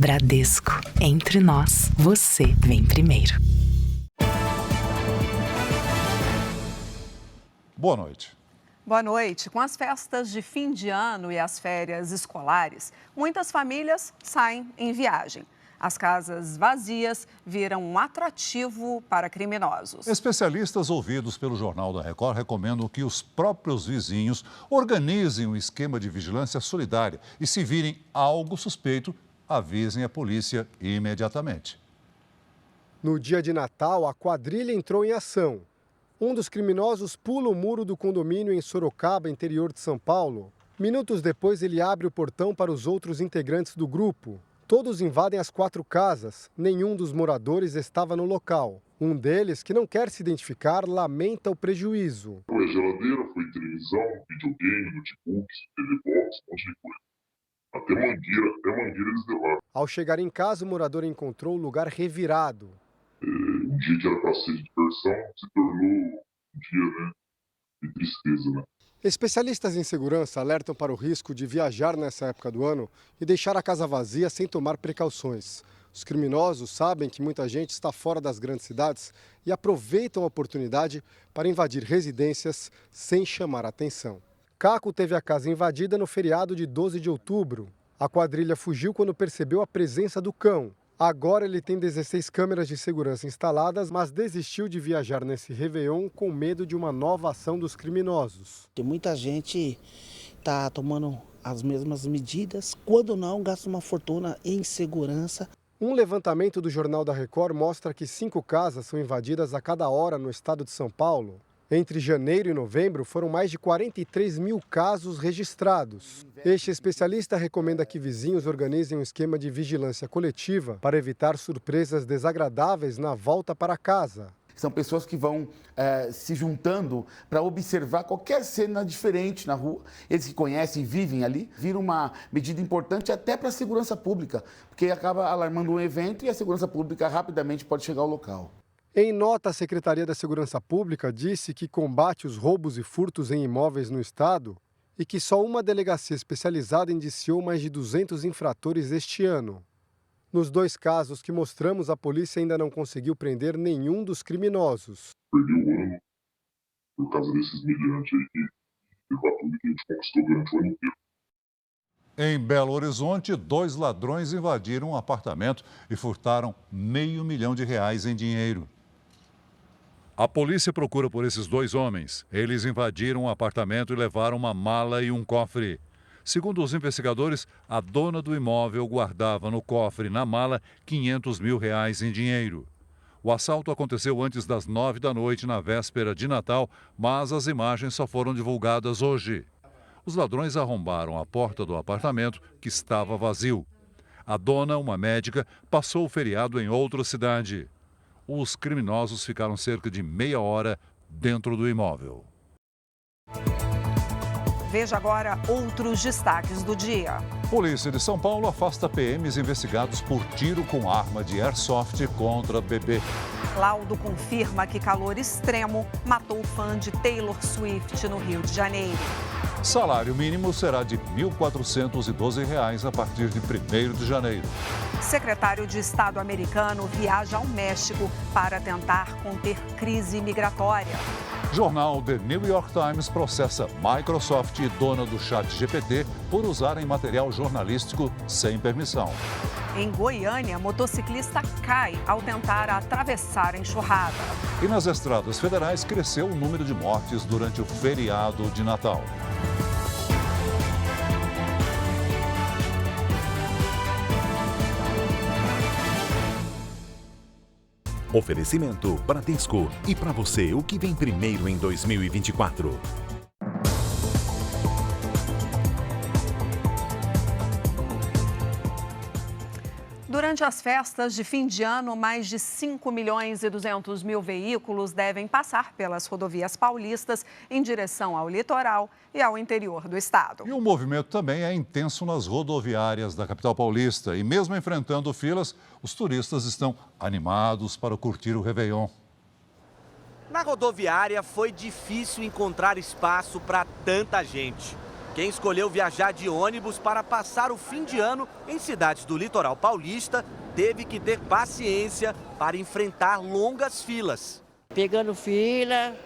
Bradesco. Entre nós, você vem primeiro. Boa noite. Boa noite. Com as festas de fim de ano e as férias escolares, muitas famílias saem em viagem. As casas vazias viram um atrativo para criminosos. Especialistas ouvidos pelo Jornal da Record recomendam que os próprios vizinhos organizem um esquema de vigilância solidária e, se virem algo suspeito, avisem a polícia imediatamente. No dia de Natal, a quadrilha entrou em ação. Um dos criminosos pula o muro do condomínio em Sorocaba, interior de São Paulo. Minutos depois, ele abre o portão para os outros integrantes do grupo. Todos invadem as 4 casas. Nenhum dos moradores estava no local. Um deles, que não quer se identificar, lamenta o prejuízo. Foi geladeira, foi televisão, videogame, notebook, TV box, um monte de coisa. Até mangueira eles levaram. Ao chegar em casa, o morador encontrou o lugar revirado. Um dia que era para ser de diversão, se tornou um dia, de tristeza, Especialistas em segurança alertam para o risco de viajar nessa época do ano e deixar a casa vazia sem tomar precauções. Os criminosos sabem que muita gente está fora das grandes cidades e aproveitam a oportunidade para invadir residências sem chamar atenção. Caco teve a casa invadida no feriado de 12 de outubro. A quadrilha fugiu quando percebeu a presença do cão. Agora ele tem 16 câmeras de segurança instaladas, mas desistiu de viajar nesse Réveillon com medo de uma nova ação dos criminosos. Muita gente está tomando as mesmas medidas, quando não, gasta uma fortuna em segurança. Um levantamento do Jornal da Record mostra que 5 casas são invadidas a cada hora no estado de São Paulo. Entre janeiro e novembro, foram mais de 43 mil casos registrados. Este especialista recomenda que vizinhos organizem um esquema de vigilância coletiva para evitar surpresas desagradáveis na volta para casa. São pessoas que vão se juntando para observar qualquer cena diferente na rua. Eles que conhecem e vivem ali, vira uma medida importante até para a segurança pública, porque acaba alarmando um evento e a segurança pública rapidamente pode chegar ao local. Em nota, a Secretaria da Segurança Pública disse que combate os roubos e furtos em imóveis no estado e que só uma delegacia especializada indiciou mais de 200 infratores este ano. Nos 2 casos que mostramos, a polícia ainda não conseguiu prender nenhum dos criminosos. Perdeu o ano por causa desses migrantes aí que levaram tudo que a gente conquistou durante o ano inteiro. Em Belo Horizonte, 2 ladrões invadiram um apartamento e furtaram R$500 mil em dinheiro. A polícia procura por esses 2 homens. Eles invadiram um apartamento e levaram uma mala e um cofre. Segundo os investigadores, a dona do imóvel guardava no cofre e na mala R$500 mil em dinheiro. O assalto aconteceu antes das 9 da noite na véspera de Natal, mas as imagens só foram divulgadas hoje. Os ladrões arrombaram a porta do apartamento, que estava vazio. A dona, uma médica, passou o feriado em outra cidade. Os criminosos ficaram cerca de meia hora dentro do imóvel. Veja agora outros destaques do dia. Polícia de São Paulo afasta PMs investigados por tiro com arma de airsoft contra bebê. Laudo confirma que calor extremo matou fã de Taylor Swift no Rio de Janeiro. Salário mínimo será de R$ 1.412 a partir de 1º de janeiro. Secretário de Estado americano viaja ao México para tentar conter crise migratória. Jornal The New York Times processa Microsoft e dona do ChatGPT por usarem material jornalístico sem permissão. Em Goiânia, motociclista cai ao tentar atravessar a enxurrada. E nas estradas federais cresceu o número de mortes durante o feriado de Natal. Oferecimento Bradesco. E para você, o que vem primeiro em 2024? Durante as festas de fim de ano, mais de 5.200.000 veículos devem passar pelas rodovias paulistas em direção ao litoral e ao interior do estado. E o movimento também é intenso nas rodoviárias da capital paulista. E mesmo enfrentando filas, os turistas estão animados para curtir o Réveillon. Na rodoviária foi difícil encontrar espaço para tanta gente. Quem escolheu viajar de ônibus para passar o fim de ano em cidades do litoral paulista teve que ter paciência para enfrentar longas filas. Pegando fila,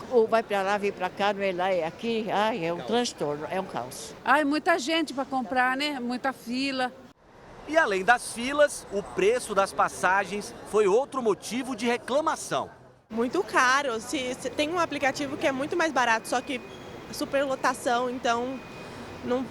ou vai para lá, vem para cá, não é lá, é aqui. Ai, é um transtorno, é um caos. Ai, muita gente para comprar, né? Muita fila. E além das filas, o preço das passagens foi outro motivo de reclamação. Muito caro. Se tem um aplicativo que é muito mais barato, só que superlotação, então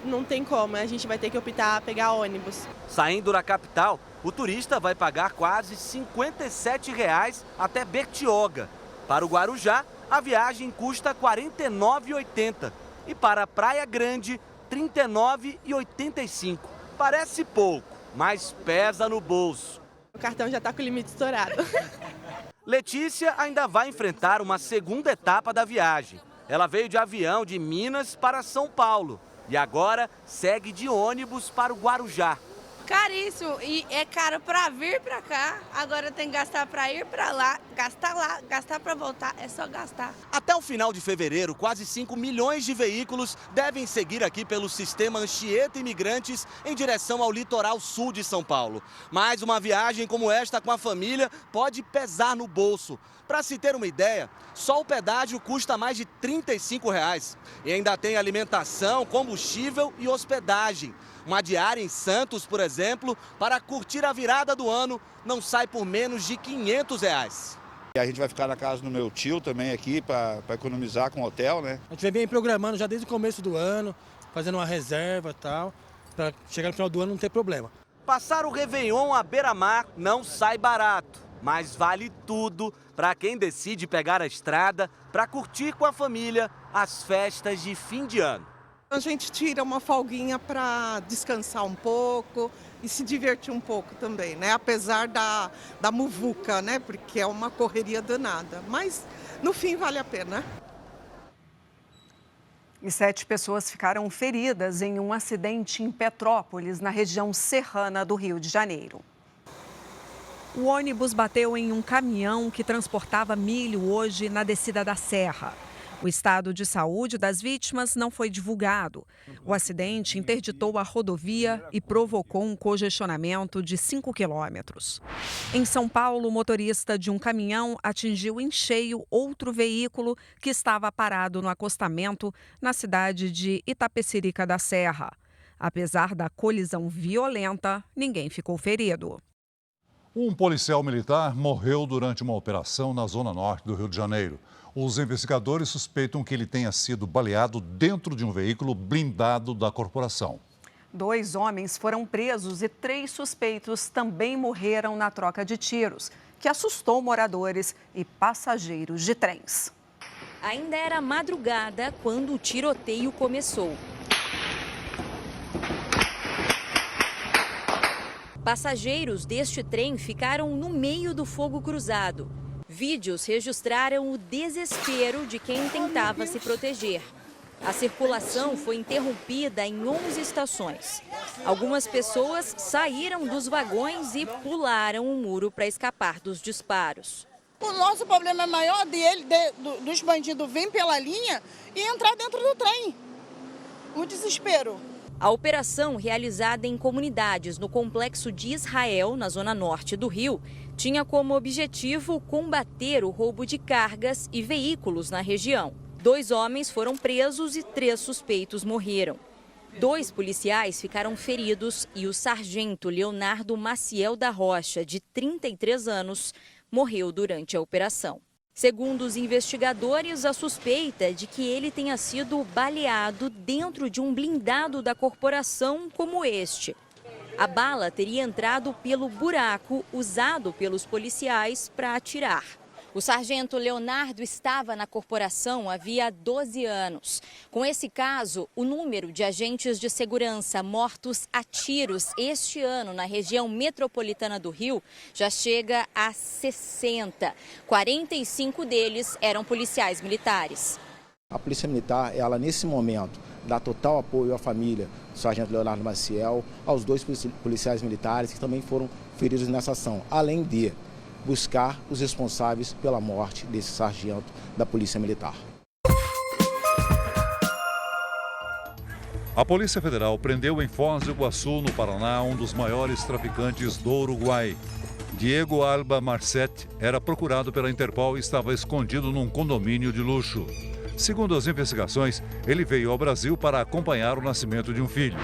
não tem como. A gente vai ter que optar a pegar ônibus. Saindo da capital, o turista vai pagar quase R$ 57,00 até Bertioga. Para o Guarujá, a viagem custa R$ 49,80 e para a Praia Grande, R$ 39,85. Parece pouco, mas pesa no bolso. O cartão já está com o limite estourado. Letícia ainda vai enfrentar uma segunda etapa da viagem. Ela veio de avião de Minas para São Paulo e agora segue de ônibus para o Guarujá. Caríssimo, e é caro para vir para cá, agora tem que gastar para ir para lá, gastar para voltar, é só gastar. Até o final de fevereiro, quase 5 milhões de veículos devem seguir aqui pelo sistema Anchieta Imigrantes em direção ao litoral sul de São Paulo. Mas uma viagem como esta com a família pode pesar no bolso. Para se ter uma ideia, só o pedágio custa mais de R$ 35,00 e ainda tem alimentação, combustível e hospedagem. Uma diária em Santos, por exemplo, para curtir a virada do ano, não sai por menos de R$ 500,00. A gente vai ficar na casa do meu tio também aqui para economizar com hotel, né? A gente vem bem programando já desde o começo do ano, fazendo uma reserva e tal, para chegar no final do ano não ter problema. Passar o Réveillon à beira-mar não sai barato, mas vale tudo para quem decide pegar a estrada para curtir com a família as festas de fim de ano. A gente tira uma folguinha para descansar um pouco e se divertir um pouco também, né? Apesar da muvuca, né? Porque é uma correria danada. Mas, no fim, vale a pena. E 7 pessoas ficaram feridas em um acidente em Petrópolis, na região serrana do Rio de Janeiro. O ônibus bateu em um caminhão que transportava milho hoje na descida da serra. O estado de saúde das vítimas não foi divulgado. O acidente interditou a rodovia e provocou um congestionamento de 5 quilômetros. Em São Paulo, o motorista de um caminhão atingiu em cheio outro veículo que estava parado no acostamento na cidade de Itapecerica da Serra. Apesar da colisão violenta, ninguém ficou ferido. Um policial militar morreu durante uma operação na zona norte do Rio de Janeiro. Os investigadores suspeitam que ele tenha sido baleado dentro de um veículo blindado da corporação. 2 homens foram presos e 3 suspeitos também morreram na troca de tiros, que assustou moradores e passageiros de trens. Ainda era madrugada quando o tiroteio começou. Passageiros deste trem ficaram no meio do fogo cruzado. Vídeos registraram o desespero de quem tentava se proteger. A circulação foi interrompida em 11 estações. Algumas pessoas saíram dos vagões e pularam o muro para escapar dos disparos. O nosso problema é maior dos bandidos virem pela linha e entrar dentro do trem. O desespero. A operação, realizada em comunidades no Complexo de Israel, na zona norte do Rio, tinha como objetivo combater o roubo de cargas e veículos na região. 2 homens foram presos e 3 suspeitos morreram. 2 policiais ficaram feridos e o sargento Leonardo Maciel da Rocha, de 33 anos, morreu durante a operação. Segundo os investigadores, a suspeita é de que ele tenha sido baleado dentro de um blindado da corporação como este. A bala teria entrado pelo buraco usado pelos policiais para atirar. O sargento Leonardo estava na corporação havia 12 anos. Com esse caso, o número de agentes de segurança mortos a tiros este ano na região metropolitana do Rio já chega a 60. 45 deles eram policiais militares. A Polícia Militar, ela nesse momento, dá total apoio à família do sargento Leonardo Maciel, aos 2 policiais militares que também foram feridos nessa ação, além de buscar os responsáveis pela morte desse sargento da Polícia Militar. A Polícia Federal prendeu em Foz do Iguaçu, no Paraná, um dos maiores traficantes do Uruguai. Diego Alba Marcet era procurado pela Interpol e estava escondido num condomínio de luxo. Segundo as investigações, ele veio ao Brasil para acompanhar o nascimento de um filho.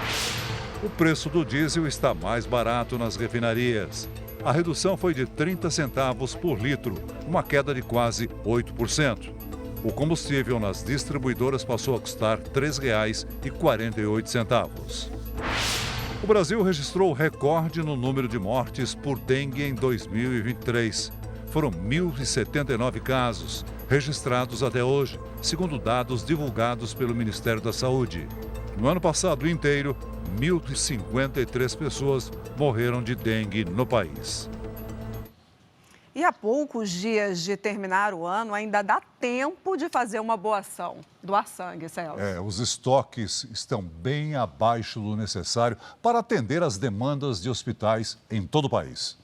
O preço do diesel está mais barato nas refinarias. A redução foi de 30 centavos por litro, uma queda de quase 8%. O combustível nas distribuidoras passou a custar R$ 3,48. O Brasil registrou recorde no número de mortes por dengue em 2023. Foram 1.079 casos registrados até hoje, segundo dados divulgados pelo Ministério da Saúde. No ano passado inteiro, 1.053 pessoas morreram de dengue no país. E a poucos dias de terminar o ano, ainda dá tempo de fazer uma boa ação, doar sangue, Celso. Os estoques estão bem abaixo do necessário para atender as demandas de hospitais em todo o país.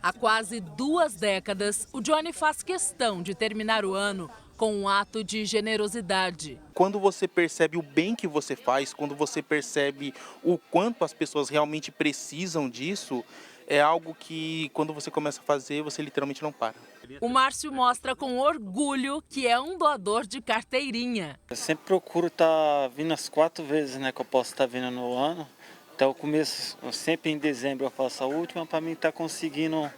Há quase 2 décadas, o Johnny faz questão de terminar o ano com um ato de generosidade. Quando você percebe o bem que você faz, quando você percebe o quanto as pessoas realmente precisam disso, é algo que, quando você começa a fazer, você literalmente não para. O Márcio mostra com orgulho que é um doador de carteirinha. Eu sempre procuro estar vindo as 4 vezes, que eu posso estar vindo no ano. Então, eu começo sempre em dezembro, eu faço a última, para mim estar conseguindo,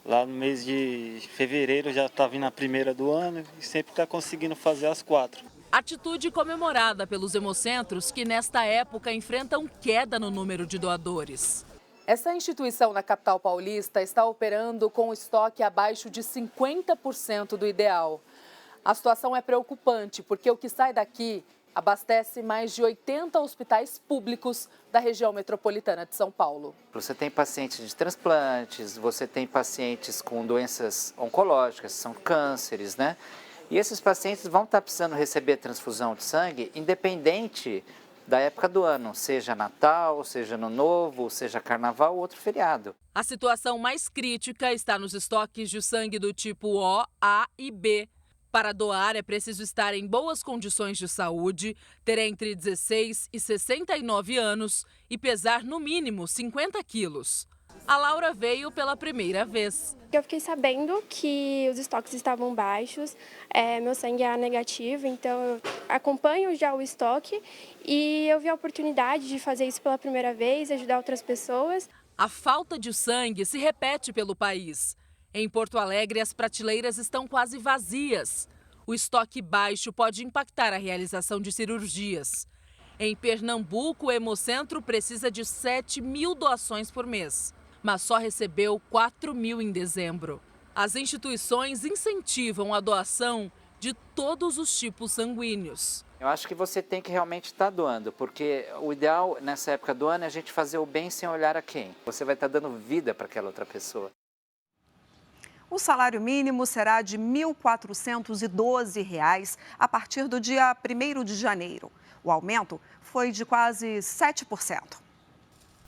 lá no mês de fevereiro, já está vindo a primeira do ano e sempre está conseguindo fazer as 4. Atitude comemorada pelos hemocentros que, nesta época, enfrentam queda no número de doadores. Essa instituição na capital paulista está operando com estoque abaixo de 50% do ideal. A situação é preocupante porque o que sai daqui abastece mais de 80 hospitais públicos da região metropolitana de São Paulo. Você tem pacientes de transplantes, você tem pacientes com doenças oncológicas, são cânceres, né? E esses pacientes vão estar precisando receber transfusão de sangue independente da época do ano, seja Natal, seja Ano Novo, seja Carnaval ou outro feriado. A situação mais crítica está nos estoques de sangue do tipo O, A e B. Para doar é preciso estar em boas condições de saúde, ter entre 16 e 69 anos e pesar no mínimo 50 quilos. A Laura veio pela primeira vez. Eu fiquei sabendo que os estoques estavam baixos, meu sangue é negativo, então eu acompanho já o estoque e eu vi a oportunidade de fazer isso pela primeira vez, ajudar outras pessoas. A falta de sangue se repete pelo país. Em Porto Alegre, as prateleiras estão quase vazias. O estoque baixo pode impactar a realização de cirurgias. Em Pernambuco, o Hemocentro precisa de 7.000 doações por mês, mas só recebeu 4.000 em dezembro. As instituições incentivam a doação de todos os tipos sanguíneos. Eu acho que você tem que realmente estar doando, porque o ideal nessa época do ano é a gente fazer o bem sem olhar a quem. Você vai estar dando vida para aquela outra pessoa. O salário mínimo será de R$ 1.412 a partir do dia 1º de janeiro. O aumento foi de quase 7%.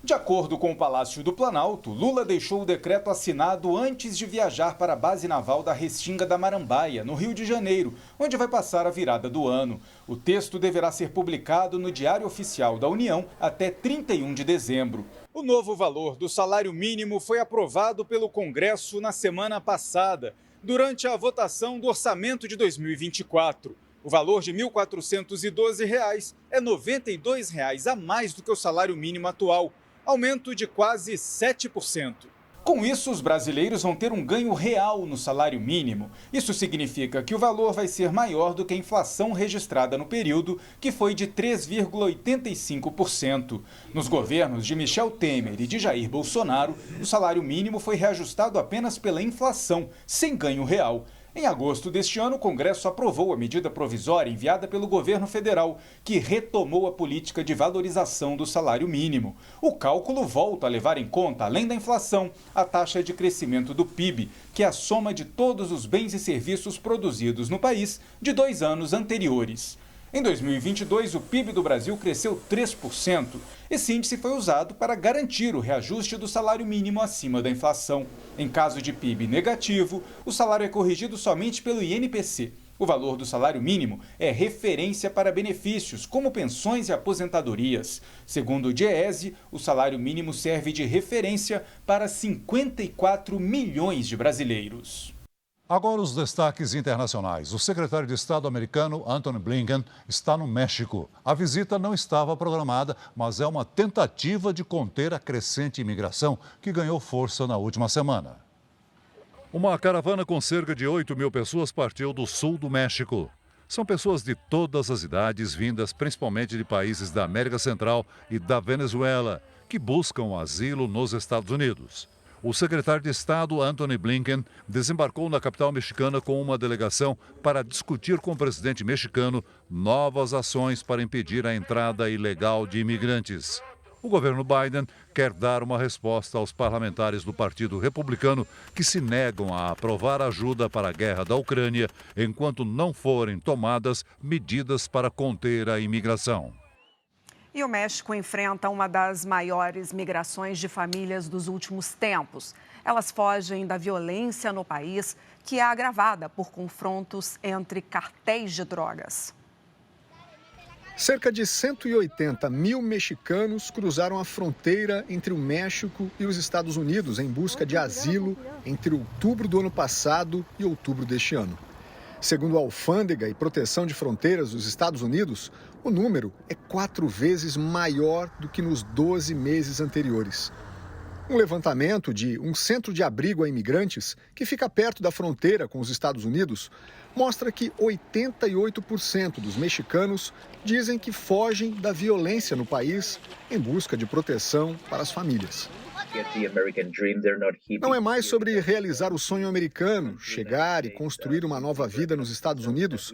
De acordo com o Palácio do Planalto, Lula deixou o decreto assinado antes de viajar para a base naval da Restinga da Marambaia, no Rio de Janeiro, onde vai passar a virada do ano. O texto deverá ser publicado no Diário Oficial da União até 31 de dezembro. O novo valor do salário mínimo foi aprovado pelo Congresso na semana passada, durante a votação do orçamento de 2024. O valor de R$ 1.412 é R$ 92 a mais do que o salário mínimo atual, aumento de quase 7%. Com isso, os brasileiros vão ter um ganho real no salário mínimo. Isso significa que o valor vai ser maior do que a inflação registrada no período, que foi de 3,85%. Nos governos de Michel Temer e de Jair Bolsonaro, o salário mínimo foi reajustado apenas pela inflação, sem ganho real. Em agosto deste ano, o Congresso aprovou a medida provisória enviada pelo governo federal, que retomou a política de valorização do salário mínimo. O cálculo volta a levar em conta, além da inflação, a taxa de crescimento do PIB, que é a soma de todos os bens e serviços produzidos no país de 2 anos anteriores. Em 2022, o PIB do Brasil cresceu 3%. Esse índice foi usado para garantir o reajuste do salário mínimo acima da inflação. Em caso de PIB negativo, o salário é corrigido somente pelo INPC. O valor do salário mínimo é referência para benefícios, como pensões e aposentadorias. Segundo o Diese, o salário mínimo serve de referência para 54 milhões de brasileiros. Agora os destaques internacionais. O secretário de Estado americano, Antony Blinken, está no México. A visita não estava programada, mas é uma tentativa de conter a crescente imigração que ganhou força na última semana. Uma caravana com cerca de 8 mil pessoas partiu do sul do México. São pessoas de todas as idades, vindas principalmente de países da América Central e da Venezuela, que buscam asilo nos Estados Unidos. O secretário de Estado, Antony Blinken, desembarcou na capital mexicana com uma delegação para discutir com o presidente mexicano novas ações para impedir a entrada ilegal de imigrantes. O governo Biden quer dar uma resposta aos parlamentares do Partido Republicano que se negam a aprovar ajuda para a guerra da Ucrânia enquanto não forem tomadas medidas para conter a imigração. E o México enfrenta uma das maiores migrações de famílias dos últimos tempos. Elas fogem da violência no país, que é agravada por confrontos entre cartéis de drogas. Cerca de 180 mil mexicanos cruzaram a fronteira entre o México e os Estados Unidos em busca de asilo entre outubro do ano passado e outubro deste ano. Segundo a Alfândega e Proteção de Fronteiras dos Estados Unidos, o número é 4 vezes maior do que nos 12 meses anteriores. Um levantamento de um centro de abrigo a imigrantes, que fica perto da fronteira com os Estados Unidos, mostra que 88% dos mexicanos dizem que fogem da violência no país em busca de proteção para as famílias. Não é mais sobre realizar o sonho americano, chegar e construir uma nova vida nos Estados Unidos.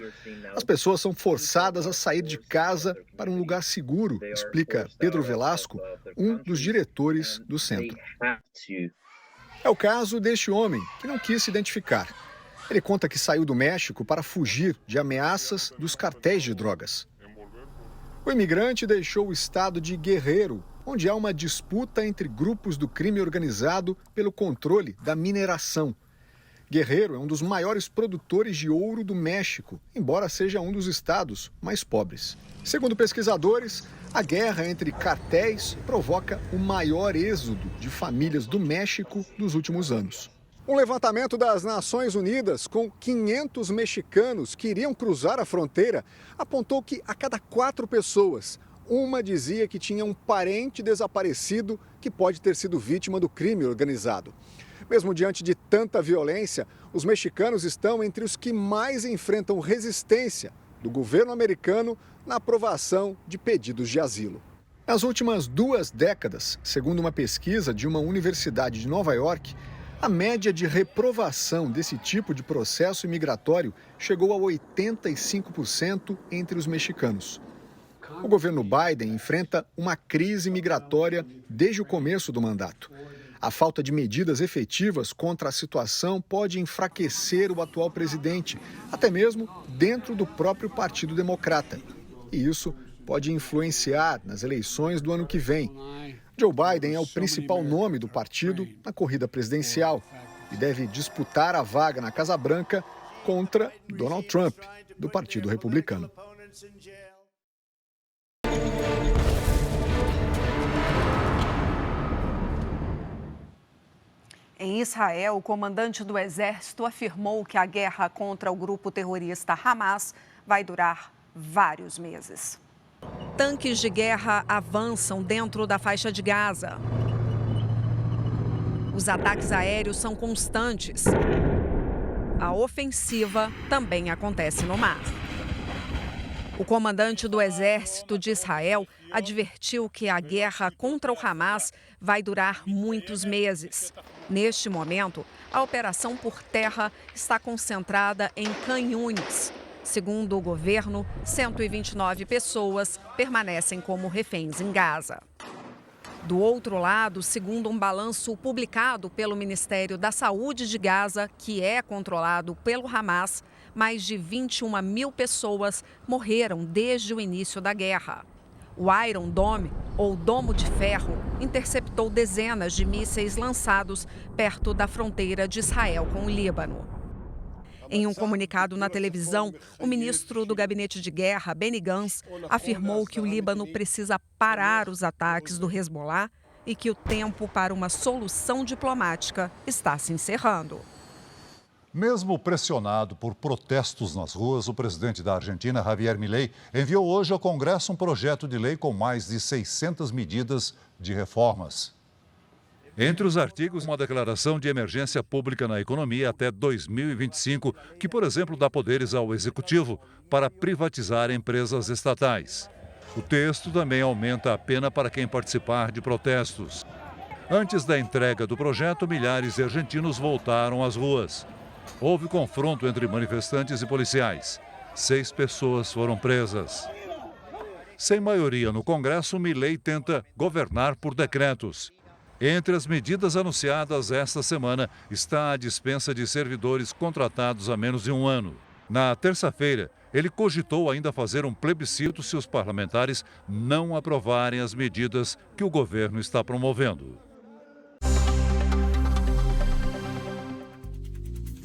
As pessoas são forçadas a sair de casa para um lugar seguro, explica Pedro Velasco, um dos diretores do centro. É o caso deste homem, que não quis se identificar. Ele conta que saiu do México para fugir de ameaças dos cartéis de drogas. O imigrante deixou o estado de Guerrero, onde há uma disputa entre grupos do crime organizado pelo controle da mineração. Guerrero é um dos maiores produtores de ouro do México, embora seja um dos estados mais pobres. Segundo pesquisadores, a guerra entre cartéis provoca o maior êxodo de famílias do México nos últimos anos. Um levantamento das Nações Unidas com 500 mexicanos que iriam cruzar a fronteira apontou que a cada 4 pessoas, uma dizia que tinha um parente desaparecido que pode ter sido vítima do crime organizado. Mesmo diante de tanta violência, os mexicanos estão entre os que mais enfrentam resistência do governo americano na aprovação de pedidos de asilo. Nas últimas 2 décadas, segundo uma pesquisa de uma universidade de Nova York, a média de reprovação desse tipo de processo imigratório chegou a 85% entre os mexicanos. O governo Biden enfrenta uma crise migratória desde o começo do mandato. A falta de medidas efetivas contra a situação pode enfraquecer o atual presidente, até mesmo dentro do próprio Partido Democrata. E isso pode influenciar nas eleições do ano que vem. Joe Biden é o principal nome do partido na corrida presidencial e deve disputar a vaga na Casa Branca contra Donald Trump, do Partido Republicano. Em Israel, o comandante do exército afirmou que a guerra contra o grupo terrorista Hamas vai durar vários meses. Tanques de guerra avançam dentro da faixa de Gaza. Os ataques aéreos são constantes. A ofensiva também acontece no mar. O comandante do exército de Israel advertiu que a guerra contra o Hamas vai durar muitos meses. Neste momento, a operação por terra está concentrada em Khan Yunis. Segundo o governo, 129 pessoas permanecem como reféns em Gaza. Do outro lado, segundo um balanço publicado pelo Ministério da Saúde de Gaza, que é controlado pelo Hamas, mais de 21 mil pessoas morreram desde o início da guerra. O Iron Dome, ou Domo de Ferro, interceptou dezenas de mísseis lançados perto da fronteira de Israel com o Líbano. Em um comunicado na televisão, o ministro do Gabinete de Guerra, Benny Gantz, afirmou que o Líbano precisa parar os ataques do Hezbollah e que o tempo para uma solução diplomática está se encerrando. Mesmo pressionado por protestos nas ruas, o presidente da Argentina, Javier Milei, enviou hoje ao Congresso um projeto de lei com mais de 600 medidas de reformas. Entre os artigos, uma declaração de emergência pública na economia até 2025, que, por exemplo, dá poderes ao Executivo para privatizar empresas estatais. O texto também aumenta a pena para quem participar de protestos. Antes da entrega do projeto, milhares de argentinos voltaram às ruas. Houve confronto entre manifestantes e policiais. 6 pessoas foram presas. Sem maioria no Congresso, Milei tenta governar por decretos. Entre as medidas anunciadas esta semana está a dispensa de servidores contratados há menos de um ano. Na terça-feira, ele cogitou ainda fazer um plebiscito se os parlamentares não aprovarem as medidas que o governo está promovendo.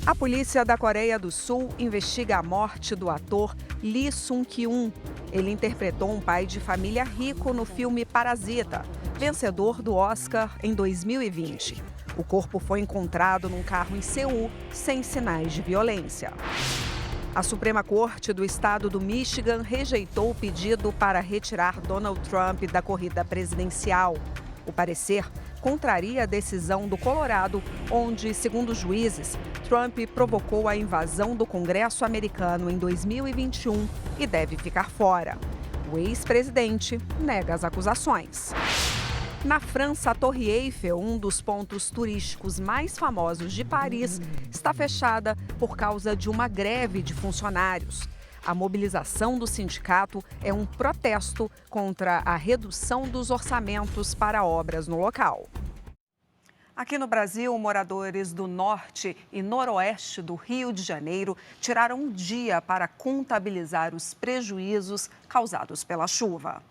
A polícia da Coreia do Sul investiga a morte do ator Lee Sung-kyun. Ele interpretou um pai de família rico no filme Parasita, vencedor do Oscar em 2020. O corpo foi encontrado num carro em Seul, sem sinais de violência. A Suprema Corte do estado do Michigan rejeitou o pedido para retirar Donald Trump da corrida presidencial. O parecer contraria a decisão do Colorado, onde, segundo os juízes, Trump provocou a invasão do Congresso americano em 2021 e deve ficar fora. O ex-presidente nega as acusações. Na França, a Torre Eiffel, um dos pontos turísticos mais famosos de Paris, está fechada por causa de uma greve de funcionários. A mobilização do sindicato é um protesto contra a redução dos orçamentos para obras no local. Aqui no Brasil, moradores do norte e noroeste do Rio de Janeiro tiraram um dia para contabilizar os prejuízos causados pela chuva.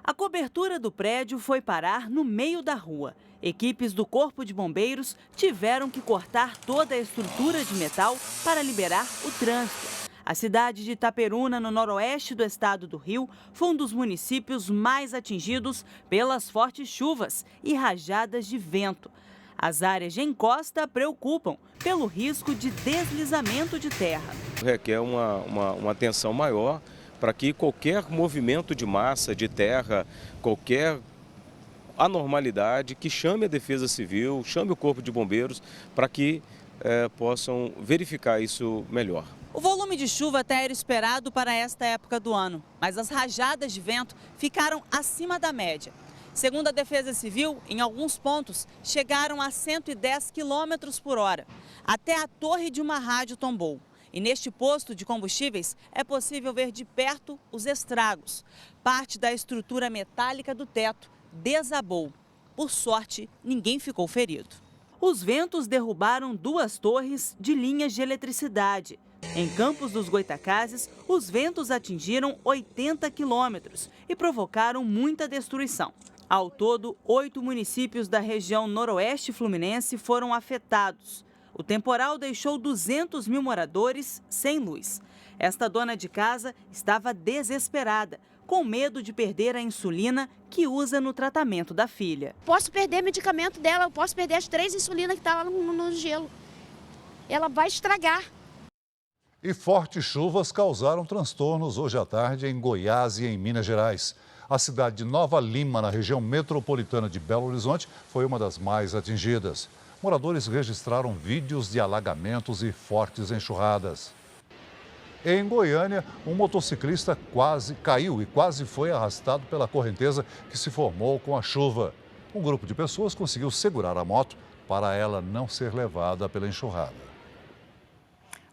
A cobertura do prédio foi parar no meio da rua. Equipes do Corpo de Bombeiros tiveram que cortar toda a estrutura de metal para liberar o trânsito. A cidade de Itaperuna, no noroeste do estado do Rio, foi um dos municípios mais atingidos pelas fortes chuvas e rajadas de vento. As áreas de encosta preocupam pelo risco de deslizamento de terra. Requer uma atenção maior para que qualquer movimento de massa, de terra, qualquer anormalidade, que chame a Defesa Civil, chame o Corpo de Bombeiros para que possam verificar isso melhor. O volume de chuva até era esperado para esta época do ano, mas as rajadas de vento ficaram acima da média. Segundo a Defesa Civil, em alguns pontos chegaram a 110 km por hora. Até a torre de uma rádio tombou. E neste posto de combustíveis é possível ver de perto os estragos. Parte da estrutura metálica do teto desabou. Por sorte, ninguém ficou ferido. Os ventos derrubaram 2 torres de linhas de eletricidade. Em Campos dos Goitacazes, os ventos atingiram 80 quilômetros e provocaram muita destruição. Ao todo, 8 municípios da região noroeste fluminense foram afetados. O temporal deixou 200 mil moradores sem luz. Esta dona de casa estava desesperada, com medo de perder a insulina que usa no tratamento da filha. Posso perder medicamento dela, eu posso perder as 3 insulinas que estão lá no gelo. Ela vai estragar. E fortes chuvas causaram transtornos hoje à tarde em Goiás e em Minas Gerais. A cidade de Nova Lima, na região metropolitana de Belo Horizonte, foi uma das mais atingidas. Moradores registraram vídeos de alagamentos e fortes enxurradas. Em Goiânia, um motociclista quase caiu e quase foi arrastado pela correnteza que se formou com a chuva. Um grupo de pessoas conseguiu segurar a moto para ela não ser levada pela enxurrada.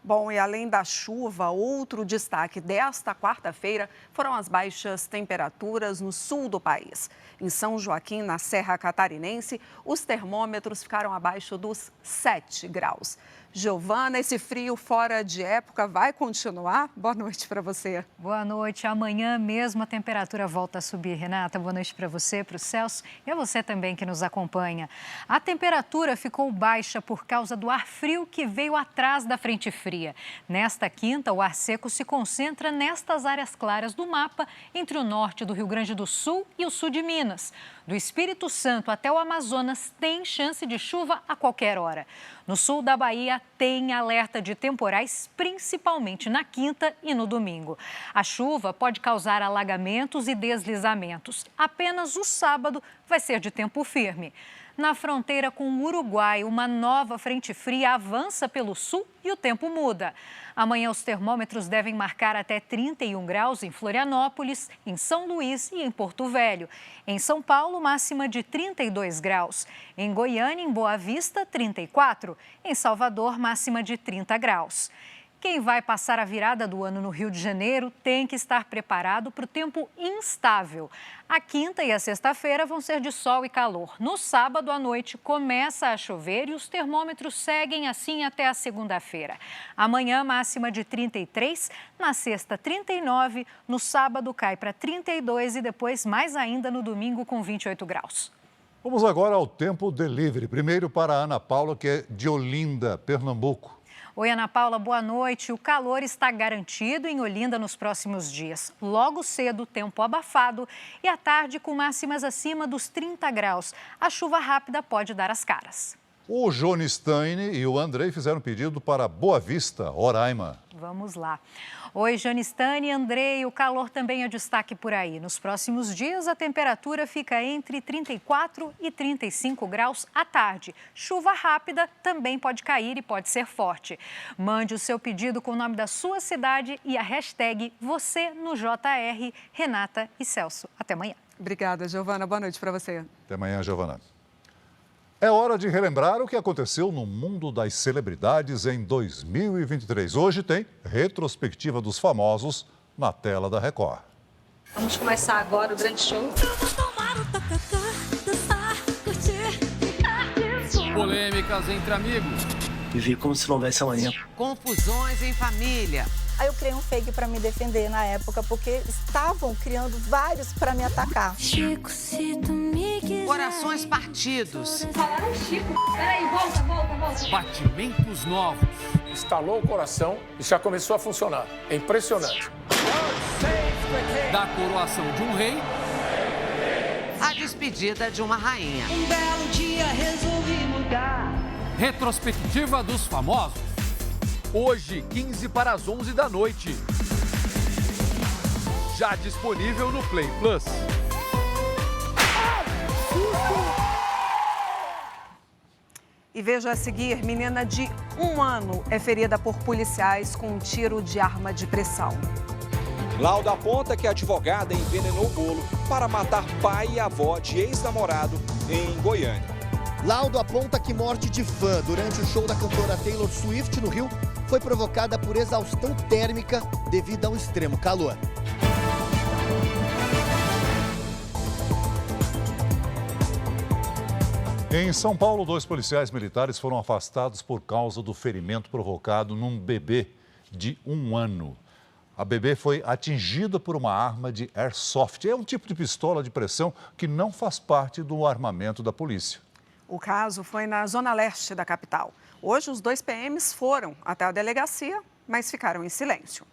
Bom, e além da chuva, outro destaque desta quarta-feira foram as baixas temperaturas no sul do país. Em São Joaquim, na Serra Catarinense, os termômetros ficaram abaixo dos 7 graus. Giovana, esse frio fora de época vai continuar? Boa noite para você. Boa noite. Amanhã mesmo a temperatura volta a subir. Renata, boa noite para você, para o Celso e a você também que nos acompanha. A temperatura ficou baixa por causa do ar frio que veio atrás da frente fria. Nesta quinta, o ar seco se concentra nestas áreas claras do mapa entre o norte do Rio Grande do Sul e o sul de Minas. Do Espírito Santo até o Amazonas tem chance de chuva a qualquer hora. No sul da Bahia tem alerta de temporais, principalmente na quinta e no domingo. A chuva pode causar alagamentos e deslizamentos. Apenas o sábado vai ser de tempo firme. Na fronteira com o Uruguai, uma nova frente fria avança pelo sul e o tempo muda. Amanhã os termômetros devem marcar até 31 graus em Florianópolis, em São Luís e em Porto Velho. Em São Paulo, máxima de 32 graus. Em Goiânia, em Boa Vista, 34. Em Salvador, máxima de 30 graus. Quem vai passar a virada do ano no Rio de Janeiro tem que estar preparado para o tempo instável. A quinta e a sexta-feira vão ser de sol e calor. No sábado à noite começa a chover e os termômetros seguem assim até a segunda-feira. Amanhã, máxima de 33, na sexta 39, no sábado cai para 32 e depois mais ainda no domingo com 28 graus. Vamos agora ao Tempo Delivery. Primeiro para a Ana Paula, que é de Olinda, Pernambuco. Oi, Ana Paula, boa noite. O calor está garantido em Olinda nos próximos dias. Logo cedo, tempo abafado e à tarde com máximas acima dos 30 graus. A chuva rápida pode dar as caras. O Johnny Stein e o Andrei fizeram pedido para Boa Vista, Roraima. Vamos lá. Oi, Johnny Stein e Andrei, o calor também é destaque por aí. Nos próximos dias, a temperatura fica entre 34 e 35 graus à tarde. Chuva rápida também pode cair e pode ser forte. Mande o seu pedido com o nome da sua cidade e a hashtag você no JR, Renata e Celso. Até amanhã. Obrigada, Giovana. Boa noite para você. Até amanhã, Giovana. É hora de relembrar o que aconteceu no mundo das celebridades em 2023. Hoje tem retrospectiva dos famosos na tela da Record. Vamos começar agora o grande show. Polêmicas entre amigos. Vivi como se não houvesse amanhã. Confusões em família. Aí eu criei um fake para me defender na época, porque estavam criando vários para me atacar. Chico, se tu me quiser. Corações partidos. Falaram Chico. Peraí, volta. Batimentos novos. Instalou o coração e já começou a funcionar. É impressionante. Da coroação de um rei. A despedida de uma rainha. Um belo dia resolvi mudar. Retrospectiva dos famosos. Hoje, 15 para as 11 da noite. Já disponível no Play Plus. E veja a seguir, menina de 1 ano é ferida por policiais com um tiro de arma de pressão. Laudo aponta que a advogada envenenou o bolo para matar pai e avó de ex-namorado em Goiânia. Laudo aponta que morte de fã durante o show da cantora Taylor Swift no Rio foi provocada por exaustão térmica devido ao extremo calor. Em São Paulo, 2 policiais militares foram afastados por causa do ferimento provocado num bebê de 1 ano. A bebê foi atingida por uma arma de airsoft. É um tipo de pistola de pressão que não faz parte do armamento da polícia. O caso foi na zona leste da capital. Hoje, os 2 PMs foram até a delegacia, mas ficaram em silêncio.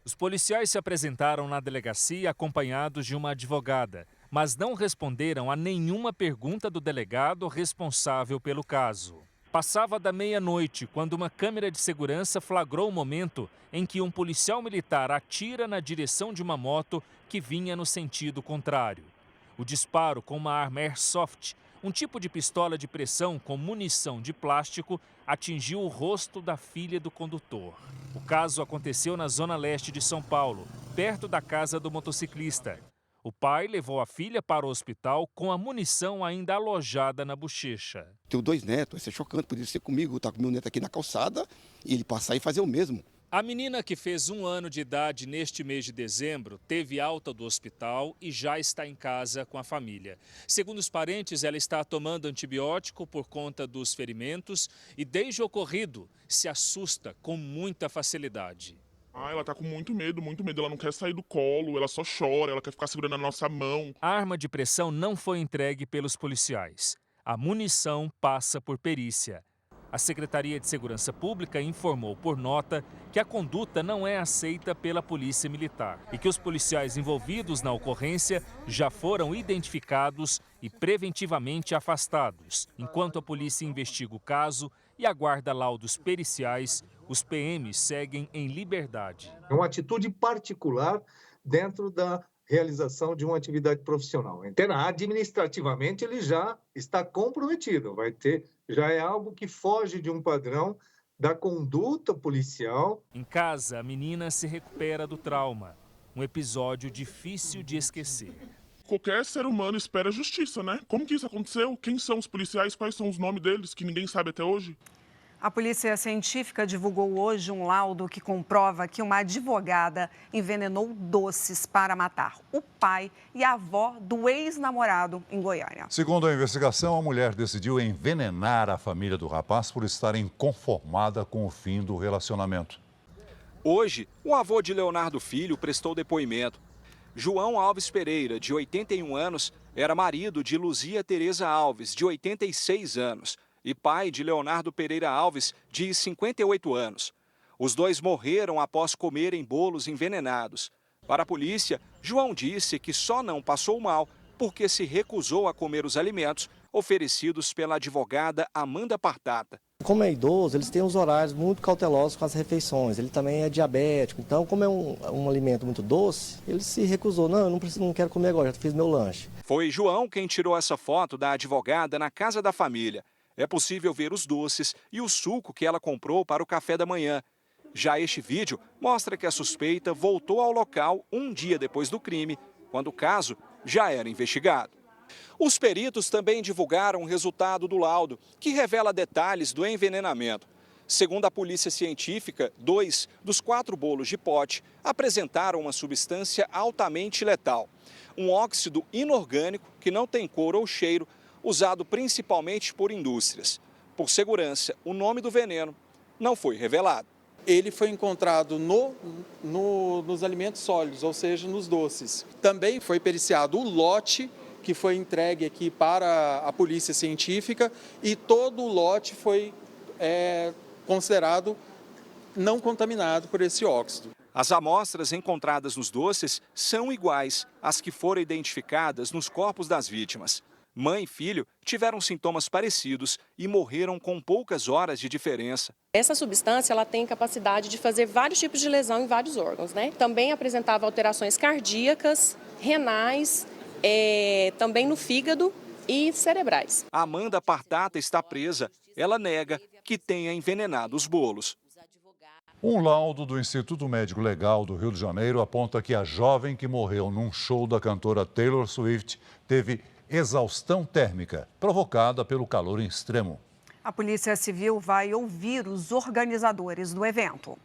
Os policiais se apresentaram na delegacia acompanhados de uma advogada, mas não responderam a nenhuma pergunta do delegado responsável pelo caso. Passava da meia-noite quando uma câmera de segurança flagrou o momento em que um policial militar atira na direção de uma moto que vinha no sentido contrário. O disparo com uma arma airsoft, um tipo de pistola de pressão com munição de plástico, atingiu o rosto da filha do condutor. O caso aconteceu na zona leste de São Paulo, perto da casa do motociclista. O pai levou a filha para o hospital com a munição ainda alojada na bochecha. Tenho 2 netos, vai ser chocante, poderia ser comigo, estar com meu neto aqui na calçada e ele passar e fazer o mesmo. A menina, que fez 1 ano de idade neste mês de dezembro, teve alta do hospital e já está em casa com a família. Segundo os parentes, ela está tomando antibiótico por conta dos ferimentos e, desde o ocorrido, se assusta com muita facilidade. Ela tá com muito medo, ela não quer sair do colo, ela só chora, ela quer ficar segurando a nossa mão. A arma de pressão não foi entregue pelos policiais. A munição passa por perícia. A Secretaria de Segurança Pública informou por nota que a conduta não é aceita pela Polícia Militar e que os policiais envolvidos na ocorrência já foram identificados e preventivamente afastados. Enquanto a polícia investiga o caso e aguarda laudos periciais, os PMs seguem em liberdade. É uma atitude particular dentro da realização de uma atividade profissional. Então, administrativamente, ele já está comprometido, já é algo que foge de um padrão da conduta policial. Em casa, a menina se recupera do trauma, um episódio difícil de esquecer. Qualquer ser humano espera justiça, né? Como que isso aconteceu? Quem são os policiais? Quais são os nomes deles, que ninguém sabe até hoje? A polícia científica divulgou hoje um laudo que comprova que uma advogada envenenou doces para matar o pai e a avó do ex-namorado em Goiânia. Segundo a investigação, a mulher decidiu envenenar a família do rapaz por estar inconformada com o fim do relacionamento. Hoje, o avô de Leonardo Filho prestou depoimento. João Alves Pereira, de 81 anos, era marido de Luzia Tereza Alves, de 86 anos. E pai de Leonardo Pereira Alves, de 58 anos. Os dois morreram após comerem bolos envenenados. Para a polícia, João disse que só não passou mal porque se recusou a comer os alimentos oferecidos pela advogada Amanda Partata. Como é idoso, eles têm uns horários muito cautelosos com as refeições. Ele também é diabético, então como é um alimento muito doce, ele se recusou. Não, eu não quero comer agora, já fiz meu lanche. Foi João quem tirou essa foto da advogada na casa da família. É possível ver os doces e o suco que ela comprou para o café da manhã. Já este vídeo mostra que a suspeita voltou ao local um dia depois do crime, quando o caso já era investigado. Os peritos também divulgaram o resultado do laudo, que revela detalhes do envenenamento. Segundo a polícia científica, 2 dos 4 bolos de pote apresentaram uma substância altamente letal. Um óxido inorgânico que não tem cor ou cheiro, usado principalmente por indústrias. Por segurança, o nome do veneno não foi revelado. Ele foi encontrado nos alimentos sólidos, ou seja, nos doces. Também foi periciado o lote que foi entregue aqui para a polícia científica e todo o lote foi considerado não contaminado por esse óxido. As amostras encontradas nos doces são iguais às que foram identificadas nos corpos das vítimas. Mãe e filho tiveram sintomas parecidos e morreram com poucas horas de diferença. Essa substância ela tem capacidade de fazer vários tipos de lesão em vários órgãos, né? Também apresentava alterações cardíacas, renais, também no fígado e cerebrais. Amanda Partata está presa. Ela nega que tenha envenenado os bolos. Um laudo do Instituto Médico Legal do Rio de Janeiro aponta que a jovem que morreu num show da cantora Taylor Swift teve exaustão térmica, provocada pelo calor extremo. A Polícia Civil vai ouvir os organizadores do evento.